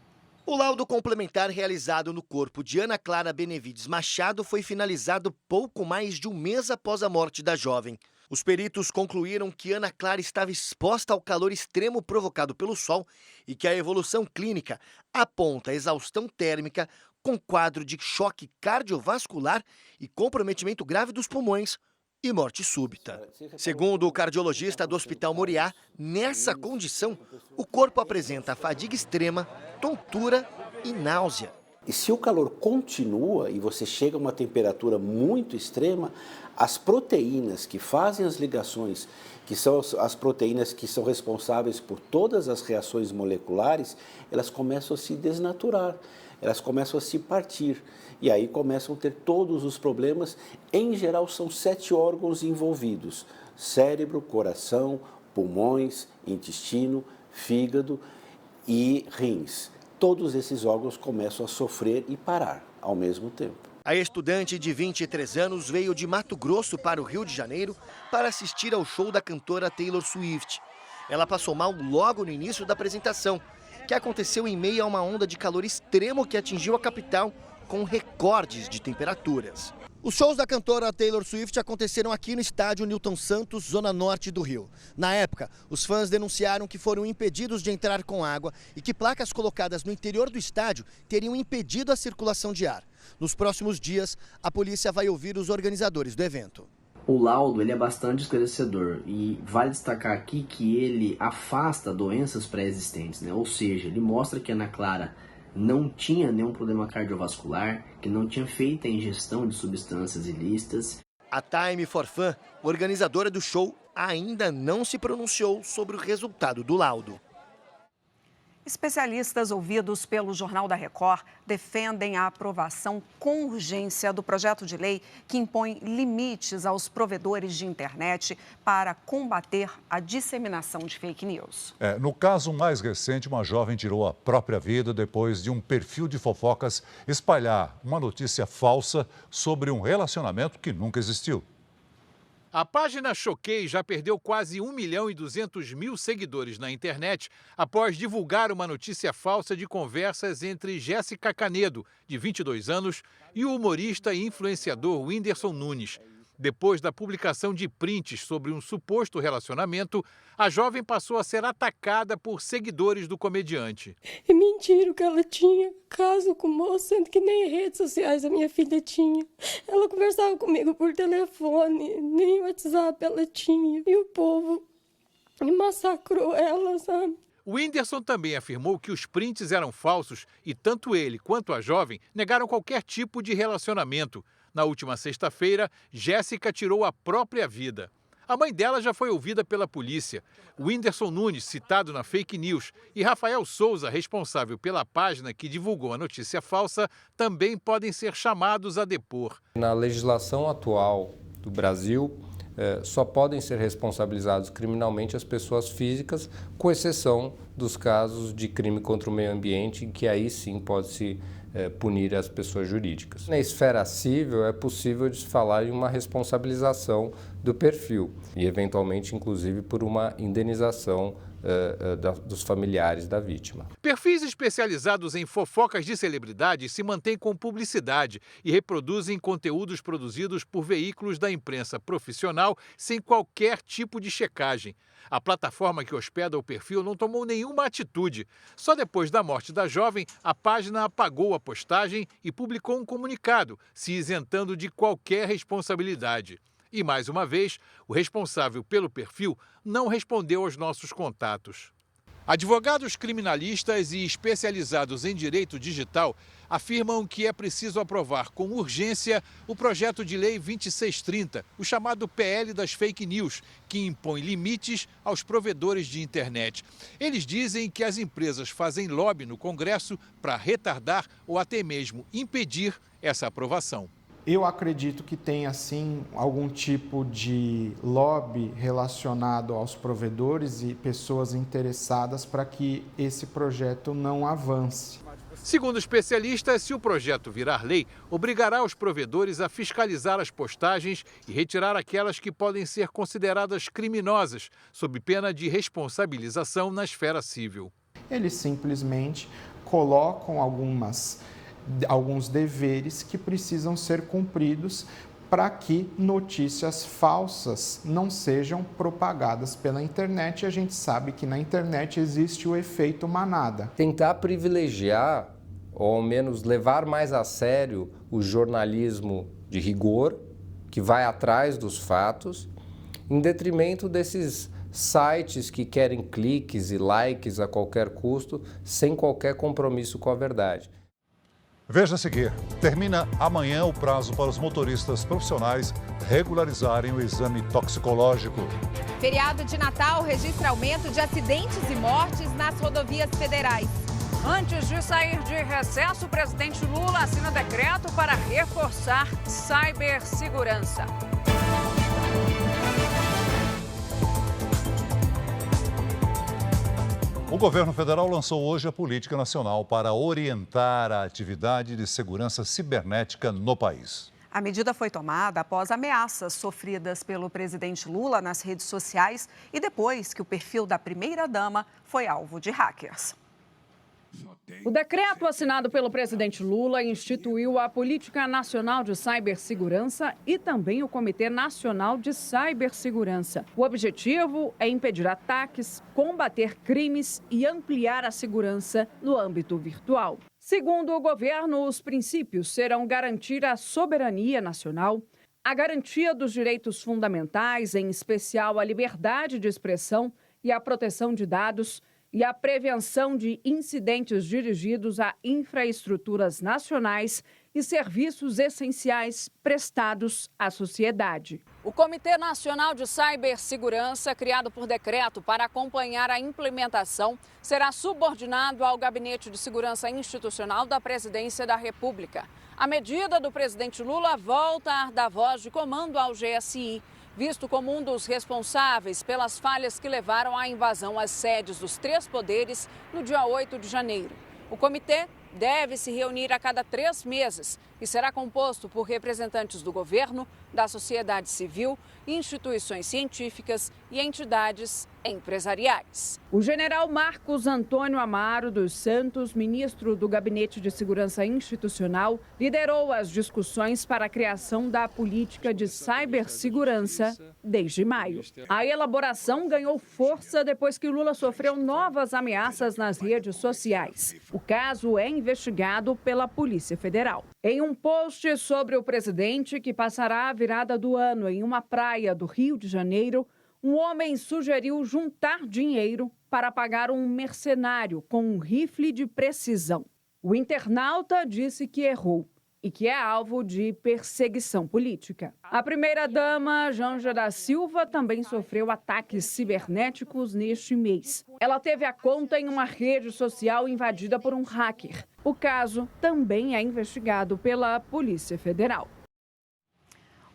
O laudo complementar realizado no corpo de Ana Clara Benevides Machado foi finalizado pouco mais de um mês após a morte da jovem. Os peritos concluíram que Ana Clara estava exposta ao calor extremo provocado pelo sol e que a evolução clínica aponta exaustão térmica com quadro de choque cardiovascular e comprometimento grave dos pulmões e morte súbita. Segundo o cardiologista do Hospital Moriá, nessa condição, o corpo apresenta fadiga extrema, tontura e náusea. E se o calor continua e você chega a uma temperatura muito extrema, as proteínas que fazem as ligações, que são as proteínas que são responsáveis por todas as reações moleculares, elas começam a se desnaturar, elas começam a se partir. E aí começam a ter todos os problemas. Em geral, são 7 órgãos envolvidos: cérebro, coração, pulmões, intestino, fígado e rins. Todos esses órgãos começam a sofrer e parar ao mesmo tempo. A estudante de 23 anos veio de Mato Grosso para o Rio de Janeiro para assistir ao show da cantora Taylor Swift. Ela passou mal logo no início da apresentação que aconteceu em meio a uma onda de calor extremo que atingiu a capital, com recordes de temperaturas. Os shows da cantora Taylor Swift aconteceram aqui no estádio Newton Santos, zona norte do Rio. Na época, os fãs denunciaram que foram impedidos de entrar com água e que placas colocadas no interior do estádio teriam impedido a circulação de ar. Nos próximos dias, a polícia vai ouvir os organizadores do evento. O laudo ele é bastante esclarecedor e vale destacar aqui que ele afasta doenças pré-existentes, né? Ou seja, ele mostra que a Ana Clara não tinha nenhum problema cardiovascular, que não tinha feito a ingestão de substâncias ilícitas. A Time for Fun, organizadora do show, ainda não se pronunciou sobre o resultado do laudo. Especialistas ouvidos pelo Jornal da Record defendem a aprovação com urgência do projeto de lei que impõe limites aos provedores de internet para combater a disseminação de fake news. No caso mais recente, uma jovem tirou a própria vida depois de um perfil de fofocas espalhar uma notícia falsa sobre um relacionamento que nunca existiu. A página Choquei já perdeu quase 1.200.000 seguidores na internet após divulgar uma notícia falsa de conversas entre Jéssica Canedo, de 22 anos, e o humorista e influenciador Whindersson Nunes. Depois da publicação de prints sobre um suposto relacionamento, a jovem passou a ser atacada por seguidores do comediante. É mentira que ela tinha caso com o moço, sendo que nem redes sociais a minha filha tinha. Ela conversava comigo por telefone, nem WhatsApp ela tinha. E o povo massacrou ela, sabe? O Whindersson também afirmou que os prints eram falsos e tanto ele quanto a jovem negaram qualquer tipo de relacionamento. Na última sexta-feira, Jéssica tirou a própria vida. A mãe dela já foi ouvida pela polícia. O Whindersson Nunes, citado na fake news, e Rafael Souza, responsável pela página que divulgou a notícia falsa, também podem ser chamados a depor. Na legislação atual do Brasil, só podem ser responsabilizados criminalmente as pessoas físicas, com exceção dos casos de crime contra o meio ambiente, que aí sim pode-se punir as pessoas jurídicas. Na esfera civil, é possível de se falar em uma responsabilização do perfil e, eventualmente, inclusive, por uma indenização dos familiares da vítima. Perfis especializados em fofocas de celebridades se mantêm com publicidade e reproduzem conteúdos produzidos por veículos da imprensa profissional sem qualquer tipo de checagem. A plataforma que hospeda o perfil não tomou nenhuma atitude. Só depois da morte da jovem, a página apagou a postagem e publicou um comunicado, se isentando de qualquer responsabilidade. E, mais uma vez, o responsável pelo perfil não respondeu aos nossos contatos. Advogados criminalistas e especializados em direito digital afirmam que é preciso aprovar com urgência o projeto de lei 2630, o chamado PL das fake news, que impõe limites aos provedores de internet. Eles dizem que as empresas fazem lobby no Congresso para retardar ou até mesmo impedir essa aprovação. Eu acredito que tenha, sim, algum tipo de lobby relacionado aos provedores e pessoas interessadas para que esse projeto não avance. Segundo especialistas, se o projeto virar lei, obrigará os provedores a fiscalizar as postagens e retirar aquelas que podem ser consideradas criminosas, sob pena de responsabilização na esfera civil. Eles simplesmente colocam alguns deveres que precisam ser cumpridos para que notícias falsas não sejam propagadas pela internet. E a gente sabe que na internet existe o efeito manada. Tentar privilegiar, ou ao menos levar mais a sério, o jornalismo de rigor, que vai atrás dos fatos, em detrimento desses sites que querem cliques e likes a qualquer custo, sem qualquer compromisso com a verdade. Veja a seguir, termina amanhã o prazo para os motoristas profissionais regularizarem o exame toxicológico. Feriado de Natal registra aumento de acidentes e mortes nas rodovias federais. Antes de sair de recesso, o presidente Lula assina decreto para reforçar cibersegurança. O governo federal lançou hoje a Política Nacional para orientar a atividade de segurança cibernética no país. A medida foi tomada após ameaças sofridas pelo presidente Lula nas redes sociais e depois que o perfil da primeira-dama foi alvo de hackers. O decreto assinado pelo presidente Lula instituiu a Política Nacional de Cibersegurança e também o Comitê Nacional de Cibersegurança. O objetivo é impedir ataques, combater crimes e ampliar a segurança no âmbito virtual. Segundo o governo, os princípios serão garantir a soberania nacional, a garantia dos direitos fundamentais, em especial a liberdade de expressão e a proteção de dados, e a prevenção de incidentes dirigidos a infraestruturas nacionais e serviços essenciais prestados à sociedade. O Comitê Nacional de Cibersegurança, criado por decreto para acompanhar a implementação, será subordinado ao Gabinete de Segurança Institucional da Presidência da República. A medida do presidente Lula volta a dar voz de comando ao GSI, visto como um dos responsáveis pelas falhas que levaram à invasão às sedes dos 3 poderes no dia 8 de janeiro. O comitê deve se reunir a cada 3 meses e será composto por representantes do governo, da sociedade civil, instituições científicas e entidades empresariais. O general Marcos Antônio Amaro dos Santos, ministro do Gabinete de Segurança Institucional, liderou as discussões para a criação da política de cibersegurança desde maio. A elaboração ganhou força depois que Lula sofreu novas ameaças nas redes sociais. O caso é investigado pela Polícia Federal. Em um post sobre o presidente, que passará a virada do ano em uma praia do Rio de Janeiro, um homem sugeriu juntar dinheiro para pagar um mercenário com um rifle de precisão. O internauta disse que errou e que é alvo de perseguição política. A primeira-dama, Janja da Silva, também sofreu ataques cibernéticos neste mês. Ela teve a conta em uma rede social invadida por um hacker. O caso também é investigado pela Polícia Federal.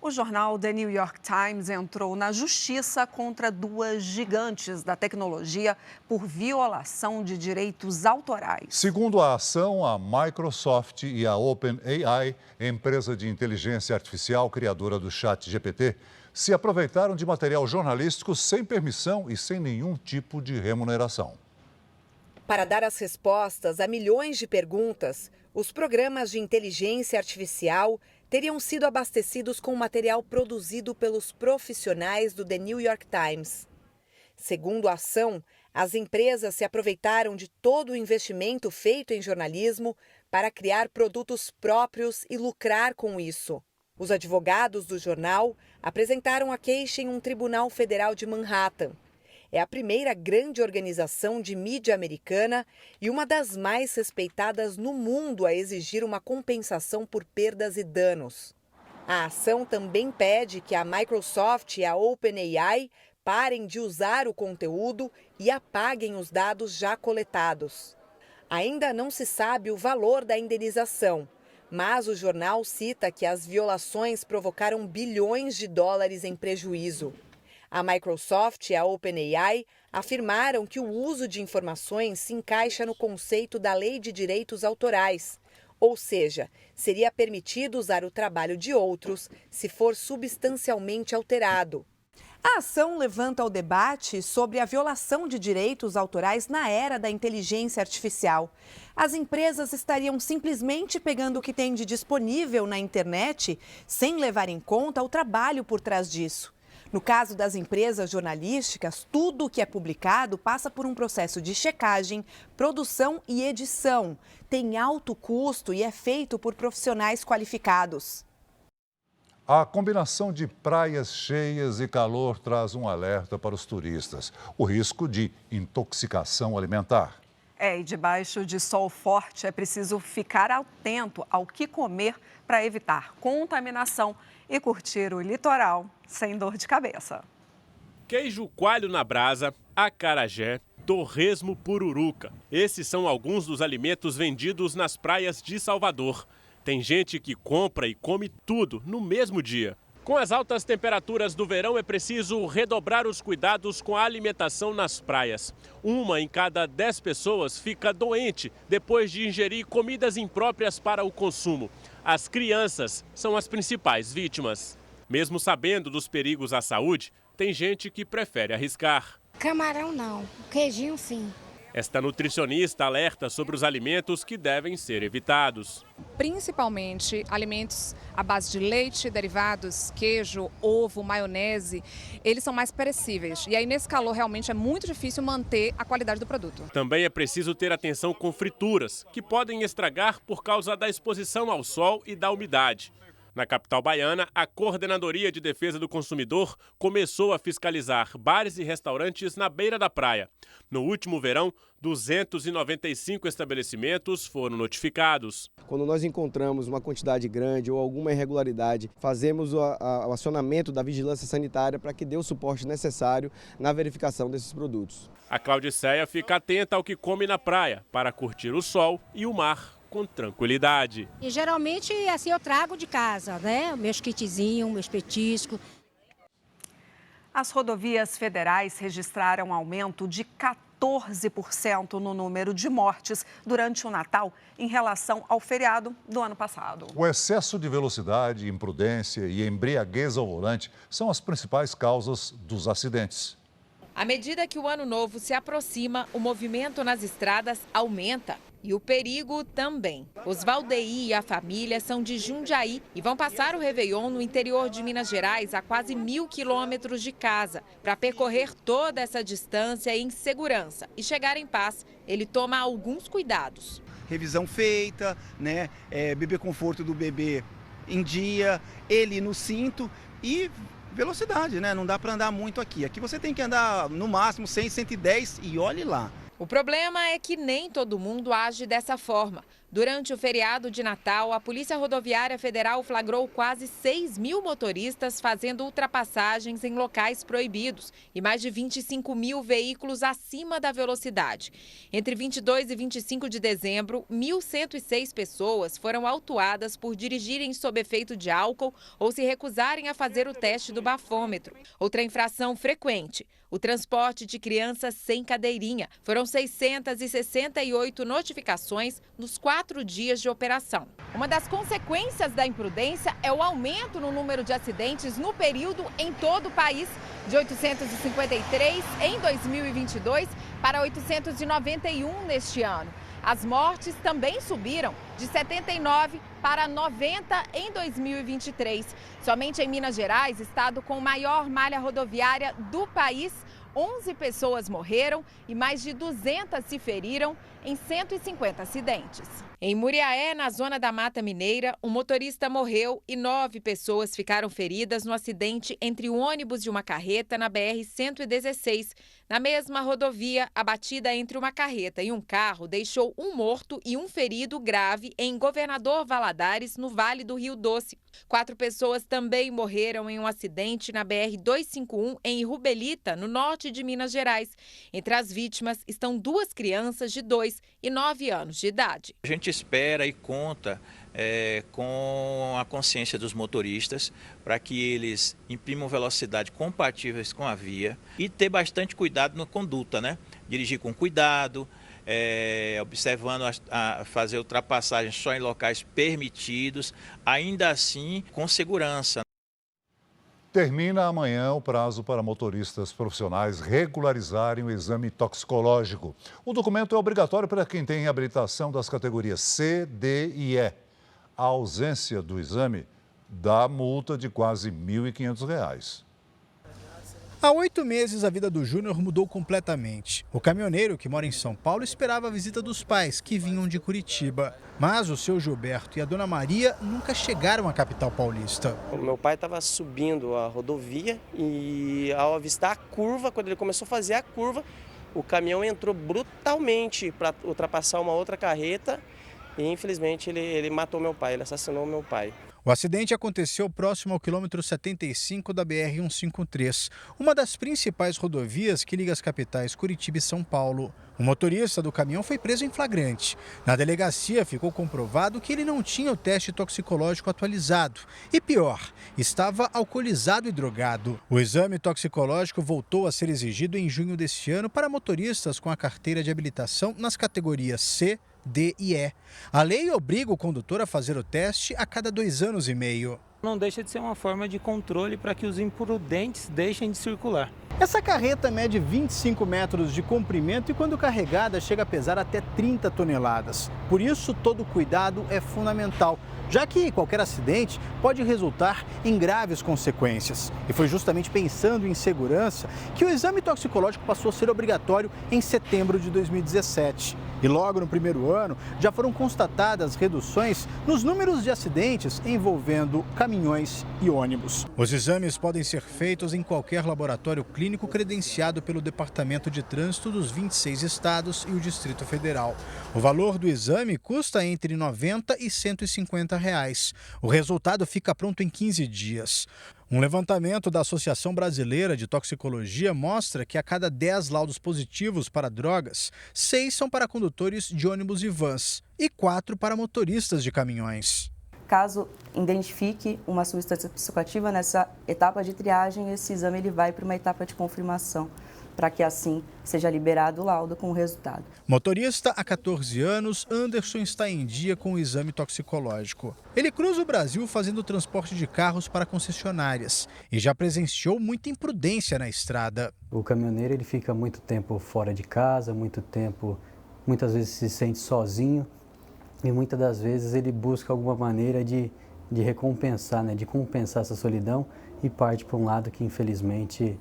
O jornal The New York Times entrou na justiça contra 2 gigantes da tecnologia por violação de direitos autorais. Segundo a ação, a Microsoft e a OpenAI, empresa de inteligência artificial criadora do ChatGPT, se aproveitaram de material jornalístico sem permissão e sem nenhum tipo de remuneração. Para dar as respostas a milhões de perguntas, os programas de inteligência artificial teriam sido abastecidos com material produzido pelos profissionais do The New York Times. Segundo a ação, as empresas se aproveitaram de todo o investimento feito em jornalismo para criar produtos próprios e lucrar com isso. Os advogados do jornal apresentaram a queixa em um tribunal federal de Manhattan. É a primeira grande organização de mídia americana e uma das mais respeitadas no mundo a exigir uma compensação por perdas e danos. A ação também pede que a Microsoft e a OpenAI parem de usar o conteúdo e apaguem os dados já coletados. Ainda não se sabe o valor da indenização, mas o jornal cita que as violações provocaram bilhões de dólares em prejuízo. A Microsoft e a OpenAI afirmaram que o uso de informações se encaixa no conceito da Lei de Direitos Autorais, ou seja, seria permitido usar o trabalho de outros se for substancialmente alterado. A ação levanta o debate sobre a violação de direitos autorais na era da inteligência artificial. As empresas estariam simplesmente pegando o que tem de disponível na internet sem levar em conta o trabalho por trás disso. No caso das empresas jornalísticas, tudo o que é publicado passa por um processo de checagem, produção e edição. Tem alto custo e é feito por profissionais qualificados. A combinação de praias cheias e calor traz um alerta para os turistas: o risco de intoxicação alimentar. E debaixo de sol forte é preciso ficar atento ao que comer para evitar contaminação e curtir o litoral sem dor de cabeça. Queijo coalho na brasa, acarajé, torresmo, pururuca. Esses são alguns dos alimentos vendidos nas praias de Salvador. Tem gente que compra e come tudo no mesmo dia. Com as altas temperaturas do verão, é preciso redobrar os cuidados com a alimentação nas praias. 1 em cada 10 pessoas fica doente depois de ingerir comidas impróprias para o consumo. As crianças são as principais vítimas. Mesmo sabendo dos perigos à saúde, tem gente que prefere arriscar. Camarão não, queijinho sim. Esta nutricionista alerta sobre os alimentos que devem ser evitados. Principalmente alimentos à base de leite, derivados, queijo, ovo, maionese, eles são mais perecíveis. E aí nesse calor realmente é muito difícil manter a qualidade do produto. Também é preciso ter atenção com frituras, que podem estragar por causa da exposição ao sol e da umidade. Na capital baiana, a Coordenadoria de Defesa do Consumidor começou a fiscalizar bares e restaurantes na beira da praia. No último verão, 295 estabelecimentos foram notificados. Quando nós encontramos uma quantidade grande ou alguma irregularidade, fazemos o acionamento da vigilância sanitária para que dê o suporte necessário na verificação desses produtos. A Claudiceia fica atenta ao que come na praia para curtir o sol e o mar com tranquilidade. E geralmente assim eu trago de casa, né? Meus kitzinhos, meus petiscos. As rodovias federais registraram aumento de 14% no número de mortes durante o Natal em relação ao feriado do ano passado. O excesso de velocidade, imprudência e embriaguez ao volante são as principais causas dos acidentes. À medida que o ano novo se aproxima, o movimento nas estradas aumenta. E o perigo também. Osvaldeí e a família são de Jundiaí e vão passar o Réveillon no interior de Minas Gerais, a quase 1.000 quilômetros de casa. Para percorrer toda essa distância em segurança e chegar em paz, ele toma alguns cuidados. Revisão feita, né? Bebê conforto do bebê em dia, ele no cinto e velocidade, né? Não dá para andar muito aqui. Aqui você tem que andar no máximo 100, 110 e olhe lá. O problema é que nem todo mundo age dessa forma. Durante o feriado de Natal, a Polícia Rodoviária Federal flagrou quase 6.000 motoristas fazendo ultrapassagens em locais proibidos e mais de 25.000 veículos acima da velocidade. Entre 22 e 25 de dezembro, 1.106 pessoas foram autuadas por dirigirem sob efeito de álcool ou se recusarem a fazer o teste do bafômetro. Outra infração frequente: o transporte de crianças sem cadeirinha. Foram 668 notificações nos 4 dias de operação. Uma das consequências da imprudência é o aumento no número de acidentes no período em todo o país, de 853 em 2022 para 891 neste ano. As mortes também subiram, de 79 para 90 em 2023. Somente em Minas Gerais, estado com maior malha rodoviária do país, 11 pessoas morreram e mais de 200 se feriram em 150 acidentes. Em Muriaé, na zona da Mata Mineira, um motorista morreu e 9 pessoas ficaram feridas no acidente entre um ônibus e uma carreta na BR-116. Na mesma rodovia, a batida entre uma carreta e um carro deixou um morto e um ferido grave em Governador Valadares, no Vale do Rio Doce. 4 pessoas também morreram em um acidente na BR-251 em Rubelita, no norte de Minas Gerais. Entre as vítimas estão 2 crianças de 2 e 9 anos de idade. A gente espera e conta com a consciência dos motoristas para que eles imprimam velocidade compatíveis com a via e ter bastante cuidado na conduta, né? Dirigir com cuidado, observando a fazer ultrapassagens só em locais permitidos, ainda assim com segurança. Termina amanhã o prazo para motoristas profissionais regularizarem o exame toxicológico. O documento é obrigatório para quem tem habilitação das categorias C, D e E. A ausência do exame dá multa de quase R$ 1.500. Há 8 meses, a vida do Júnior mudou completamente. O caminhoneiro, que mora em São Paulo, esperava a visita dos pais, que vinham de Curitiba. Mas o seu Gilberto e a dona Maria nunca chegaram à capital paulista. O meu pai estava subindo a rodovia e, ao avistar a curva, quando ele começou a fazer a curva, o caminhão entrou brutalmente para ultrapassar uma outra carreta e, infelizmente, ele matou meu pai, ele assassinou meu pai. O acidente aconteceu próximo ao quilômetro 75 da BR-153, uma das principais rodovias que liga as capitais Curitiba e São Paulo. O motorista do caminhão foi preso em flagrante. Na delegacia ficou comprovado que ele não tinha o teste toxicológico atualizado. E pior, estava alcoolizado e drogado. O exame toxicológico voltou a ser exigido em junho deste ano para motoristas com a carteira de habilitação nas categorias C, D e E. A lei obriga o condutor a fazer o teste a cada 2 anos e meio. Não deixa de ser uma forma de controle para que os imprudentes deixem de circular. Essa carreta mede 25 metros de comprimento e, quando carregada, chega a pesar até 30 toneladas. Por isso, todo cuidado é fundamental, já que qualquer acidente pode resultar em graves consequências. E foi justamente pensando em segurança que o exame toxicológico passou a ser obrigatório em setembro de 2017. E logo no primeiro ano, já foram constatadas reduções nos números de acidentes envolvendo caminhões e ônibus. Os exames podem ser feitos em qualquer laboratório clínico credenciado pelo Departamento de Trânsito dos 26 estados e o Distrito Federal. O valor do exame custa entre R$ 90 e R$ 150 reais. O resultado fica pronto em 15 dias. Um levantamento da Associação Brasileira de Toxicologia mostra que a cada 10 laudos positivos para drogas, 6 são para condutores de ônibus e vans e 4 para motoristas de caminhões. Caso identifique uma substância psicoativa nessa etapa de triagem, esse exame ele vai para uma etapa de confirmação, para que assim seja liberado o laudo com o resultado. Motorista há 14 anos, Anderson está em dia com o exame toxicológico. Ele cruza o Brasil fazendo transporte de carros para concessionárias e já presenciou muita imprudência na estrada. O caminhoneiro ele fica muito tempo fora de casa, muitas vezes se sente sozinho e muitas das vezes ele busca alguma maneira de recompensar, de compensar essa solidão e parte para um lado que infelizmente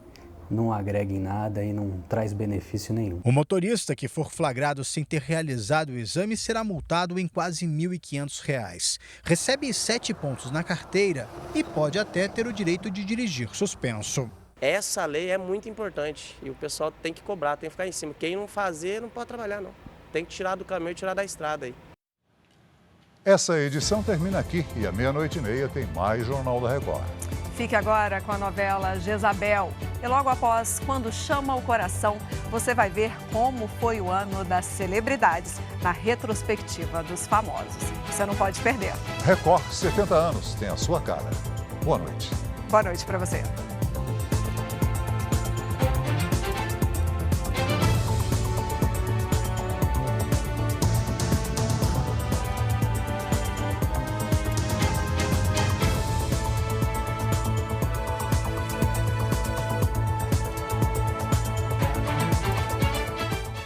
não agrega em nada e não traz benefício nenhum. O motorista que for flagrado sem ter realizado o exame será multado em quase R$ 1.500. Recebe 7 pontos na carteira e pode até ter o direito de dirigir suspenso. Essa lei é muito importante e o pessoal tem que cobrar, tem que ficar em cima. Quem não fazer não pode trabalhar, não. Tem que tirar do caminho e tirar da estrada aí. Essa edição termina aqui e à 00:30 tem mais Jornal da Record. Fique agora com a novela Jezabel. E logo após, Quando Chama o Coração, você vai ver como foi o ano das celebridades na retrospectiva dos famosos. Você não pode perder. Record 70 anos, tem a sua cara. Boa noite. Boa noite para você.